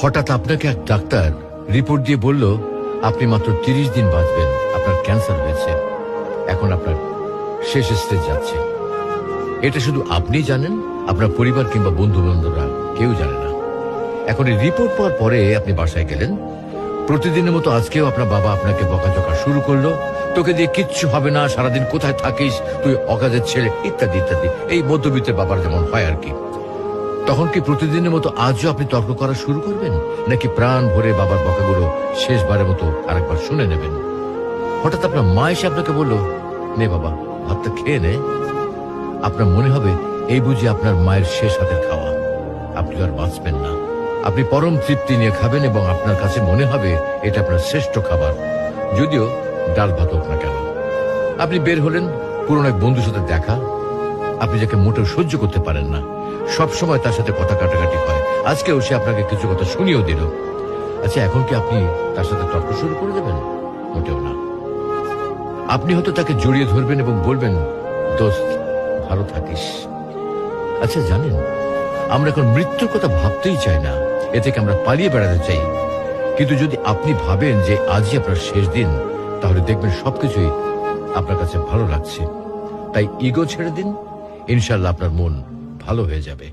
হঠাৎ আপনাকে এক ডাক্তার রিপোর্ট দিয়ে বলল আপনি মাত্র 30 দিন বাঁচবেন, আপনার ক্যান্সার হয়েছে, এখন আপনার শেষ স্টেজ যাচ্ছে। এটা শুধু আপনি জানেন, আপনার পরিবার কিংবা বন্ধু বান্ধবরা কেউ জানে না। এখন এই রিপোর্ট পাওয়ার পরে আপনি বাসায় গেলেন। প্রতিদিনের মতো আজকেও আপনার বাবা আপনাকে বকাঝকা শুরু করলো, তোকে দিয়ে কিচ্ছু হবে না, সারাদিন কোথায় থাকিস, তুই অকাজের ছেলে, ইত্যাদি ইত্যাদি। এই মধ্যবিত্তের বাবার যেমন হয় আর কি। তখন কি প্রতিদিনের মতো আজও আপনি তর্ক করা শুরু করবেন, নাকি প্রাণ ভরে বাবার বকাগুলো শেষবারের মতো আরেকবার শুনে নেবেন? হঠাৎ আপনার মা এসে আপনাকে বলল, নে বাবা ভাতটা খেয়ে নে। আপনার মনে হবে এই বুঝি আপনার মায়ের শেষ হাতের খাওয়া, আপনি আর বাঁচবেন না। আপনি পরম তৃপ্তি নিয়ে খাবেন এবং আপনার কাছে মনে হবে এটা আপনার শ্রেষ্ঠ খাবার, যদিও ডাল ভাত হোক না কেন। আপনি বের হলেন, পুরনো এক বন্ধুর সাথে দেখা, আপনি যাকে মোটেও সহ্য করতে পারেন না, সব সময় তার সাথে কথা কাটাকাটি হয়, আজকেও সে আপনাকে কিছু কথা শুনিয়েও দিল। আচ্ছা, এখন কি আপনি তার সাথে তর্ক শুরু করে দেবেন? মোটেও না। আপনি হয়তো তাকে জড়িয়ে ধরবেন এবং বলবেন, দোস্ত ভালো থাকিস। আচ্ছা জানেন, আমরা এখন মৃত্যুর কথা ভাবতেই চাই না, এ থেকে আমরা পালিয়ে বেড়াতে চাই। কিন্তু যদি আপনি ভাবেন যে আজই আপনার শেষ দিন, তাহলে দেখবেন সবকিছুই আপনার কাছে ভালো লাগছে। তাই ইগো ছেড়ে দিন, ইনশাল্লাহ আপনার মন ভালো হয়ে যাবে।